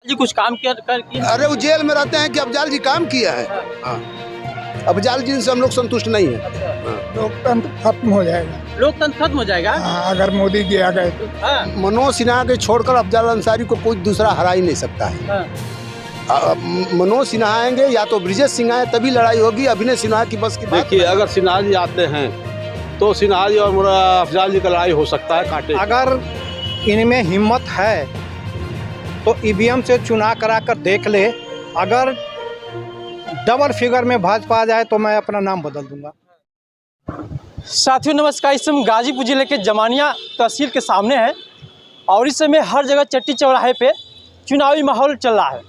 जी कुछ काम किया? अरे वो जेल में रहते हैं कि अफजाल जी काम किया है। हाँ। अफजाल जी से हम लोग संतुष्ट नहीं है। लोकतंत्र खत्म हो जाएगा। लोकतंत्र खत्म हो जाएगा अगर मोदी जी आ गए तो। मनोज सिन्हा के छोड़कर अफजाल अंसारी को कोई दूसरा हरा ही नहीं सकता है। मनोज सिन्हा आएंगे या तो ब्रिजेश सिंह आए तभी लड़ाई होगी। अभिनय सिन्हा की बस की बात। देखिए, अगर सिन्हा जी आते हैं तो सिन्हा जी और अफजाल जी का लड़ाई हो सकता है कांटे। अगर इनमें हिम्मत है तो ईवीएम से चुनाव करा कर देख ले। अगर डबल फिगर में भाजपा आ जाए तो मैं अपना नाम बदल दूंगा। साथियों नमस्कार, इस समय गाजीपुर जिले के जमानिया तहसील के सामने है और इस समय हर जगह चट्टी चौराहे पे चुनावी माहौल चल रहा है।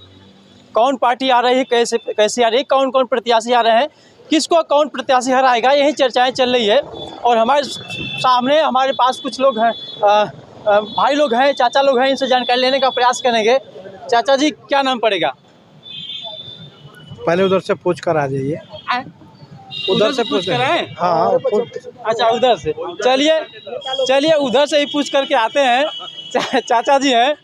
कौन पार्टी आ रही है, कैसे आ रही है, कौन कौन प्रत्याशी आ रहे हैं, किसको कौन प्रत्याशी हराएगा, यही चर्चाएं चल रही है। और हमारे सामने हमारे पास कुछ लोग हैं, भाई लोग हैं, चाचा लोग हैं, इनसे जानकारी लेने का प्रयास करेंगे। चाचा जी क्या नाम पड़ेगा? पहले उधर से पूछ कर आ जाइए। उधर से पूछ कर आए? हाँ अच्छा उधर से चलिए उधर से ही पूछ करके आते हैं। चाचा जी हैं।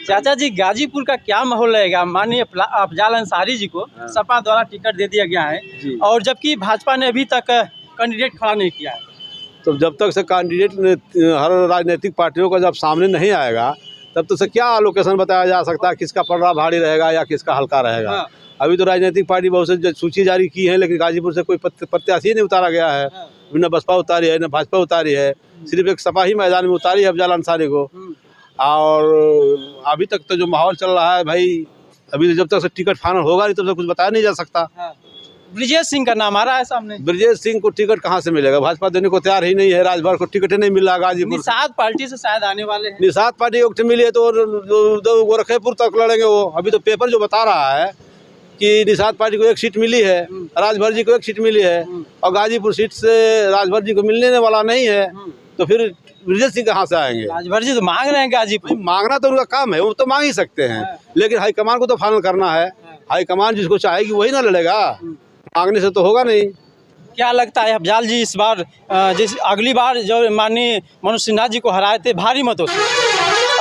चाचा जी, गाजीपुर का क्या माहौल रहेगा? माननीय अफजाल अंसारी जी को सपा द्वारा टिकट दे दिया गया है और जबकि भाजपा ने अभी तक कैंडिडेट खड़ा नहीं किया है। तो जब तक से कैंडिडेट हर राजनीतिक पार्टियों का जब सामने नहीं आएगा तब तक से क्या एलोकेशन बताया जा सकता है, किसका पलड़ा भारी रहेगा या किसका हल्का रहेगा। अभी तो राजनीतिक पार्टी बहुत से सूची जारी की है, लेकिन गाजीपुर से कोई प्रत्याशी नहीं उतारा गया है। न बसपा उतारी है, न भाजपा उतारी है, सिर्फ एक सपा ही मैदान में उतारी है अफजाल अंसारी को। और अभी तक तो जो माहौल चल रहा है भाई, अभी जब तक से टिकट फाइनल होगा नहीं तब तक कुछ बताया नहीं जा सकता। ब्रिजेश सिंह का नाम आ रहा है सामने। ब्रिजेश सिंह को टिकट कहाँ से मिलेगा? भाजपा देने को तैयार ही नहीं है। राजभर को टिकट ही नहीं मिल रहा। गाजीपुर निषाद पार्टी से शायद आने वाले हैं। निषाद पार्टी को मिली है तो गोरखपुर तक लड़ेंगे वो। अभी तो पेपर जो बता रहा है कि निषाद पार्टी को एक सीट मिली है, राजभर जी को एक सीट मिली है और गाजीपुर सीट से राजभर जी को मिलने वाला नहीं है, तो फिर ब्रिजेश सिंह कहाँ से आएंगे? राजभर जी तो मांग रहे हैं गाजीपुर। मांगना तो उनका काम है, वो तो मांग ही सकते हैं, लेकिन हाईकमान को तो फाइनल करना है। हाईकमान जिसको चाहेगी वही ना लड़ेगा, मांगने से तो होगा नहीं। क्या लगता है अफजाल जी इस बार जैसे अगली बार जो माननीय मनोज सिन्हा जी को हराए थे भारी मतों से,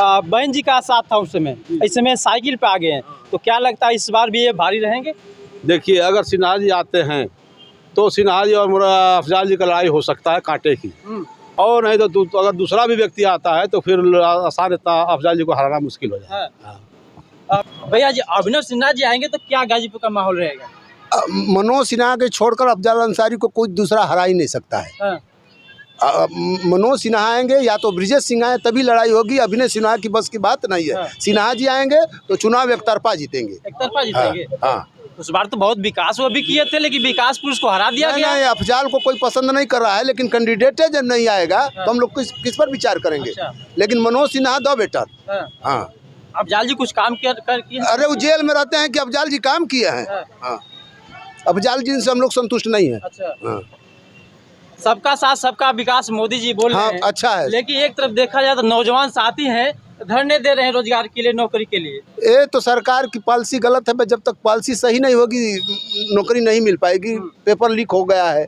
बहन जी का साथ था उस समय, इस समय साइकिल पे आ गए हैं, तो क्या लगता है इस बार भी ये भारी रहेंगे? देखिए, अगर सिन्हा जी आते हैं तो सिन्हा जी और अफजाल जी का लड़ाई हो सकता है कांटे की, और नहीं तो अगर दूसरा भी व्यक्ति आता है तो फिर आसान इतना अफजाल जी को हराना मुश्किल हो जाए। भैया जी, अभिनव सिन्हा जी आएंगे तो क्या गाजीपुर का माहौल रहेगा? मनोज सिन्हा के छोड़कर अफजाल अंसारी को कोई दूसरा हरा ही नहीं सकता है। मनोज सिन्हा आएंगे या तो ब्रिजेश सिंह आए तभी लड़ाई होगी। अभिनय सिन्हा की बस की बात नहीं है। सिन्हा जी आएंगे तो चुनाव एकतरफा जीतेंगे। एकतरफा जीतेंगे? उस बार तो बहुत विकास वो भी किए थे, लेकिन विकास पुरुष को हरा दिया गया। नहीं, अफजाल को कोई पसंद नहीं कर रहा है, लेकिन कैंडिडेट जब नहीं आएगा तो हम लोग किस पर विचार करेंगे। लेकिन मनोज सिन्हा दो बेटर। हाँ, अफजाल जी कुछ काम किया? अरे वो जेल में रहते हैं कि अफजाल जी काम किया है। अफजाल जी से हम लोग संतुष्ट नहीं है। सबका साथ सबका विकास मोदी जी बोल रहे हैं। अच्छा है, लेकिन एक तरफ देखा जाए तो नौजवान साथी हैं, धरने दे रहे हैं रोजगार के लिए, नौकरी के लिए। ये तो सरकार की पॉलिसी गलत है। जब तक पॉलिसी सही नहीं होगी नौकरी नहीं मिल पाएगी। पेपर लीक हो गया है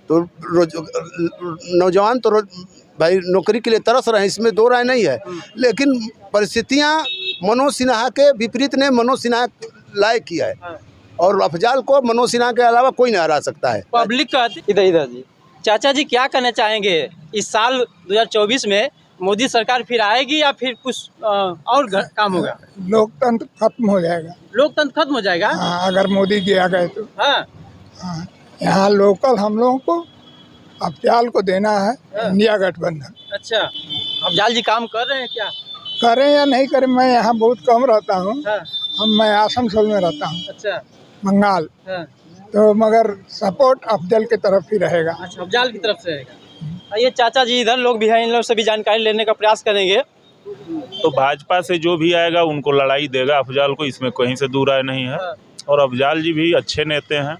तो नौजवान तो भाई नौकरी के लिए तरस रहे हैं, इसमें दो राय नहीं है। लेकिन परिस्थितियां मनोज सिन्हा के विपरीत ने मनोज सिन्हा लायक किया है और अफजाल को मनोज सिन्हा के अलावा कोई नहीं हरा सकता है। पब्लिक का इधर जी। चाचा जी क्या कहना चाहेंगे, इस साल 2024 में मोदी सरकार फिर आएगी या फिर कुछ और काम होगा? लोकतंत्र खत्म हो जाएगा। लोकतंत्र खत्म हो जाएगा? अगर मोदी जी आ गए तो। यहाँ लोकल हम लोगों को अफजाल को देना है। इंडिया गठबंधन। अच्छा, अफजाल जी काम कर रहे हैं क्या? करें या नहीं करें, मैं यहाँ बहुत कम रहता हूँ। मैं आसनसोल में रहता हूँ। अच्छा, बंगाल। तो मगर सपोर्ट अफजल की तरफ ही रहेगा। अच्छा, अफजल की तरफ से रहेगा। ये चाचा जी इधर लोग भी हैं, इन लोग से भी जानकारी लेने का प्रयास करेंगे। तो भाजपा से जो भी आएगा उनको लड़ाई देगा अफजल को, इसमें कहीं से दूर आए नहीं है। और अफजल जी भी अच्छे नेता हैं,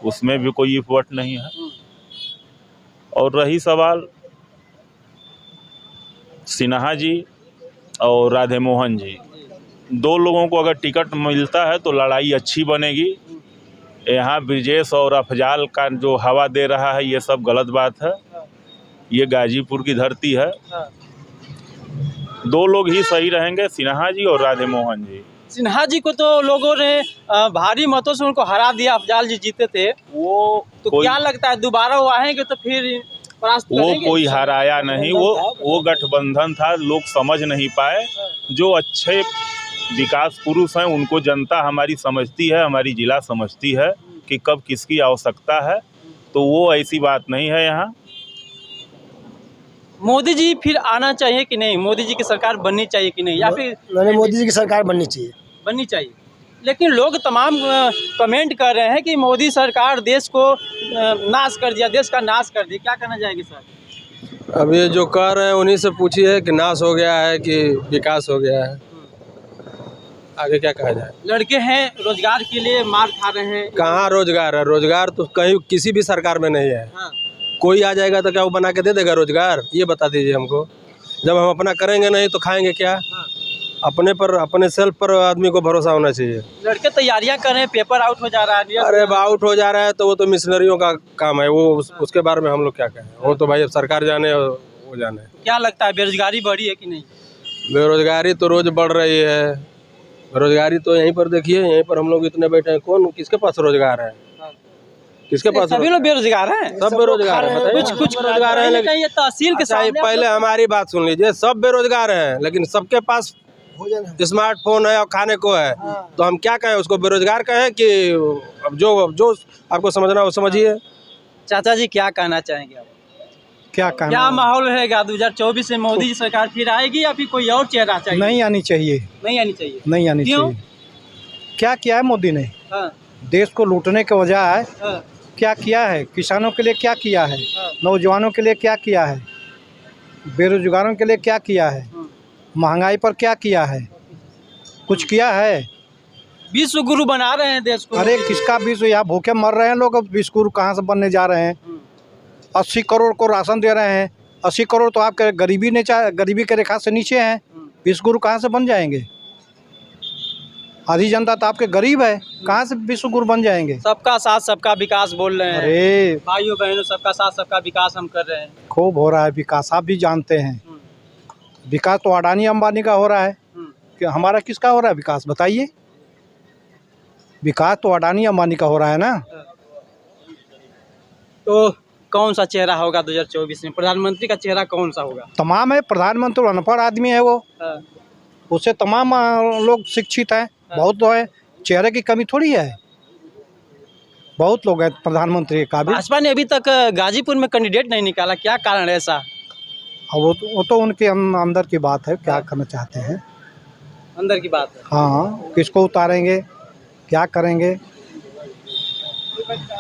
उसमें भी कोई इफवट नहीं है। और रही सवाल सिन्हा जी और राधे मोहन जी, दो लोगों को अगर टिकट मिलता है तो लड़ाई अच्छी बनेगी। यहाँ ब्रिजेश और अफजाल का जो हवा दे रहा है ये सब गलत बात है। ये गाजीपुर की धरती है। दो लोग ही सही रहेंगे, सिन्हा जी और राधे मोहन जी। सिन्हा जी को तो लोगों ने भारी मतों से उनको हरा दिया, अफजाल जी जीते थे, वो तो क्या लगता है दोबारा वो आएंगे तो फिर परास्त वो करेंगे? कोई हराया नहीं, वो गठबंधन था, लोग समझ नहीं पाए। जो अच्छे विकास पुरुष हैं उनको जनता हमारी समझती है, हमारी जिला समझती है कि कब किसकी आवश्यकता है, तो वो ऐसी बात नहीं है यहाँ। मोदी जी फिर आना चाहिए कि नहीं, मोदी जी की सरकार बननी चाहिए कि नहीं, या फिर मैंने मोदी जी की सरकार बननी चाहिए। बननी चाहिए? लेकिन लोग तमाम कमेंट कर रहे हैं कि मोदी सरकार देश को नाश कर दिया, देश का नाश कर दिया, क्या कहना चाहेंगे सर? अब ये जो कह रहे हैं उन्हीं से पूछिए कि नाश हो गया है कि विकास हो गया है, आगे क्या कहा जाए। लड़के हैं रोजगार के लिए मार खा रहे हैं। कहाँ रोजगार है? रोजगार तो कहीं किसी भी सरकार में नहीं है। हाँ। कोई आ जाएगा तो क्या वो बना के दे देगा रोजगार? ये बता दीजिए हमको। जब हम अपना करेंगे नहीं तो खाएंगे क्या? हाँ। अपने पर, अपने सेल्फ पर आदमी को भरोसा होना चाहिए। लड़के तैयारियां कर रहे हैं, पेपर आउट हो जा रहा है। अरे आउट हो जा रहा है तो वो तो मिशनरियों का काम है, वो उसके बारे में हम लोग क्या कहें, वो तो भाई अब सरकार जाने और वो जाने। क्या लगता है बेरोजगारी बढ़ी है कि नहीं? बेरोजगारी तो रोज बढ़ रही है। बेरोजगारी तो यहीं पर देखिए, यहीं पर हम लोग इतने बैठे हैं, कौन किसके पास रोजगार है? किसके पास? सभी लोग बेरोजगार हैं। सब बेरोजगार हैं। कुछ बेरोजगार हैं, लेकिन ये तहसील के सामने पहले हमारी बात सुन लीजिए। सब बेरोजगार हैं लेकिन सबके पास स्मार्टफोन है और खाने को है, तो हम क्या कहें उसको? बेरोजगार कहें कि अब जो आपको समझना हो समझिए। चाचा जी क्या कहना चाहेंगे आप? क्या कहना? क्या माहौल रहेगा 2024 में? मोदी जी सरकार फिर आएगी या फिर कोई और चेहरा चाहिए? नहीं आनी चाहिए, नहीं आनी चाहिए। नहीं आनी क्यों? चाहिए। क्या किया है मोदी ने? हाँ, देश को लूटने के बजाय हाँ, क्या किया है? किसानों के लिए क्या किया है? हाँ। नौजवानों के लिए क्या किया है? बेरोजगारों के लिए क्या किया है? महंगाई पर क्या किया है? कुछ किया है? विश्व गुरु बना रहे हैं देश को। अरे किसका विश्व? यहाँ भूखे मर रहे हैं लोग, अब विश्व गुरु कहाँ से बनने जा रहे हैं? 80 करोड़ को राशन दे रहे हैं। 80 करोड़ तो आपके गरीबी के रेखा से नीचे हैं। विश्व गुरु कहाँ से बन जाएंगे? आधी जनता तो आपके गरीब है, कहाँ से विश्व गुरु बन जाएंगे? सबका साथ सबका विकास बोल रहे हैं। अरे भाइयों बहनों, सबका साथ सबका विकास हम कर रहे हैं। खूब हो रहा है विकास, आप भी जानते हैं। विकास तो अडानी अंबानी का हो रहा है, कि हमारा किसका हो रहा है विकास? बताइए। विकास तो अडानी अंबानी का हो रहा है ना। तो कौन सा चेहरा होगा 2024 में? प्रधानमंत्री का चेहरा कौन सा होगा? तमाम है। प्रधानमंत्री अनपढ़ आदमी है वो, हाँ, उससे तमाम लोग शिक्षित हैं। बहुत तो है, चेहरे की कमी थोड़ी है। बहुत लोग हैं प्रधानमंत्री के काबिल। भाजपा ने अभी तक गाजीपुर में कैंडिडेट नहीं निकाला, क्या कारण है ऐसा? और वो तो उनके अंदर की बात है, क्या करना चाहते हैं। अंदर की बात है। हाँ, किसको उतारेंगे, क्या करेंगे?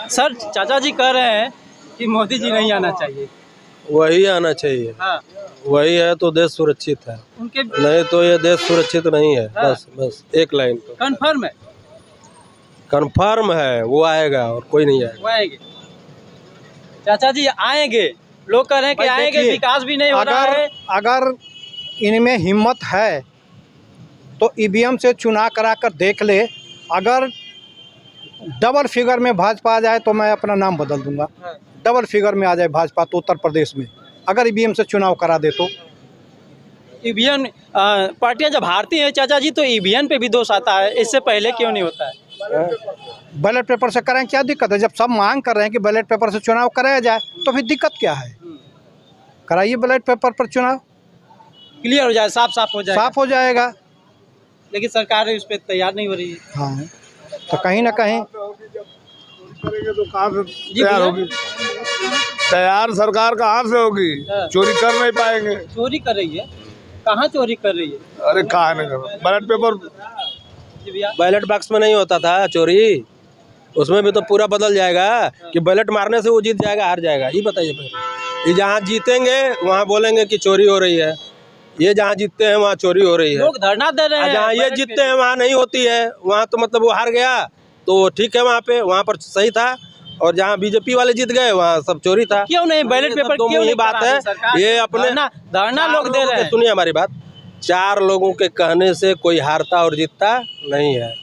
सर, चाचा जी कह रहे हैं कि मोदी जी नहीं आना चाहिए। वही आना चाहिए। हाँ, वही है तो देश सुरक्षित है, उनके नहीं तो ये देश सुरक्षित नहीं है। हाँ। बस एक लाइन तो कन्फर्म है कंफर्म है, वो आएगा और कोई नहीं आएगा। वो आएंगे। चाचा जी आएंगे, लोग कह रहे हैं कि भाई आएंगे, देखिए, विकास भी नहीं हो रहा है। अगर इनमें हिम्मत है तो ईवीएम से चुनाव करा कर देख ले। अगर डबल फिगर में भाजपा आ जाए तो मैं अपना नाम बदल दूंगा। हाँ। डबल फिगर में आ जाए भाजपा तो उत्तर प्रदेश में, अगर ईवीएम से चुनाव करा दे तो। ईवीएम पार्टियां जब हारती हैं चाचा जी तो ईवीएम पे भी दोष आता है, इससे पहले क्यों नहीं होता है? बैलेट पेपर से करें, क्या दिक्कत है? जब सब मांग कर रहे हैं कि बैलेट पेपर से चुनाव कराया जाए तो फिर दिक्कत क्या है? कराइए बैलेट पेपर पर चुनाव, क्लियर हो जाए, साफ साफ हो जाए। साफ हो जाएगा। लेकिन सरकार उस पर तैयार नहीं हो रही है। हाँ, तो कहीं ना कहीं करेंगे तो कहाँ से जी तैयार भैया। होगी? तैयार सरकार कहाँ से होगी? हाँ। चोरी कर नहीं पाएंगे। चोरी कर रही है? कहाँ चोरी कर रही है? अरे कहाँ नहीं कर बैलेट पेपर जी भैया। बैलेट बॉक्स में नहीं होता था चोरी, उसमें भी तो पूरा बदल जाएगा कि बैलेट मारने से वो जीत जाएगा हार जाएगा। ये बताइए पहले। ये जहाँ जीतेंगे वहाँ बोलेंगे कि चोरी हो रही है, ये जहाँ जीतते हैं वहाँ चोरी हो रही है। लोग धरना दे रहे हैं। जहाँ ये जीतते हैं वहाँ नहीं होती है, वहाँ तो मतलब वो हार गया तो ठीक है, वहाँ पर सही था। और जहाँ बीजेपी वाले जीत गए वहाँ सब चोरी था। क्यों नहीं बैलेट पेपर? क्यों ये नहीं बात करा है, रही सरकार? ये अपने धरना लोग दे रहे हैं। सुनिए हमारी बात, 4 लोगों के कहने से कोई हारता और जीतता नहीं है।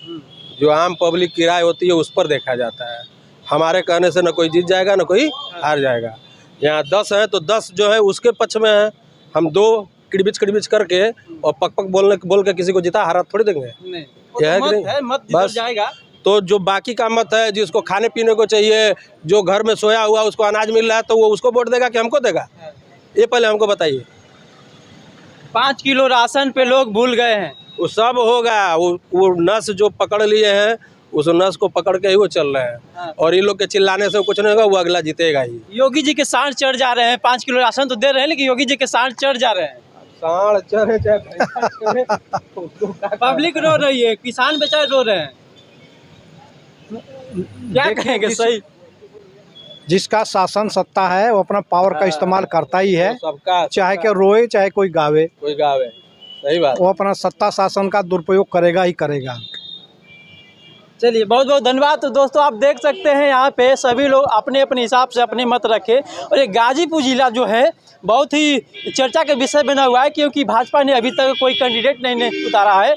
जो आम पब्लिक की राय होती है उस पर देखा जाता है। हमारे कहने से न कोई जीत जाएगा न कोई हार जाएगा। यहाँ 10 है तो 10 जो है उसके पक्ष में है। हम 2 किड़बिच करके और पक बोल के किसी को जीता हारा थोड़ी देंगे। नहीं। ये है कि मत नहीं? है, मत जिधर बस। जाएगा। तो जो बाकी का मत है, जिसको खाने पीने को चाहिए, जो घर में सोया हुआ उसको अनाज मिल रहा है, तो वो उसको वोट देगा कि हमको देगा? ये पहले हमको बताइए। 5 किलो राशन पे लोग भूल गए हैं। वो सब होगा, वो नस जो पकड़ लिए हैं, उस नस को पकड़ के ही वो चल रहे हैं। और ये लोग के चिल्लाने से कुछ नहीं होगा, वो अगला जीतेगा ही। योगी जी के सांड चढ़ जा रहे हैं, 5 किलो राशन तो दे रहे हैं, लेकिन योगी जी के सांड चढ़ जा रहे हैं। सांड चढ़े चाहे पब्लिक रो रही है, किसान बेचारे रो रहे हैं। क्या कहेंगे? सही, जिसका शासन सत्ता है वो अपना पावर का इस्तेमाल करता ही है, सबका, चाहे कि रोए चाहे कोई गावे, कोई गावे। सही बात। वो अपना सत्ता शासन का दुरुपयोग करेगा ही करेगा। चलिए बहुत बहुत धन्यवाद। तो दोस्तों आप देख सकते हैं यहाँ पे सभी लोग अपने अपने हिसाब से अपने मत रखे। और ये गाजीपुर जिला जो है बहुत ही चर्चा का विषय बना हुआ है, क्योंकि भाजपा ने अभी तक कोई कैंडिडेट नहीं उतारा है।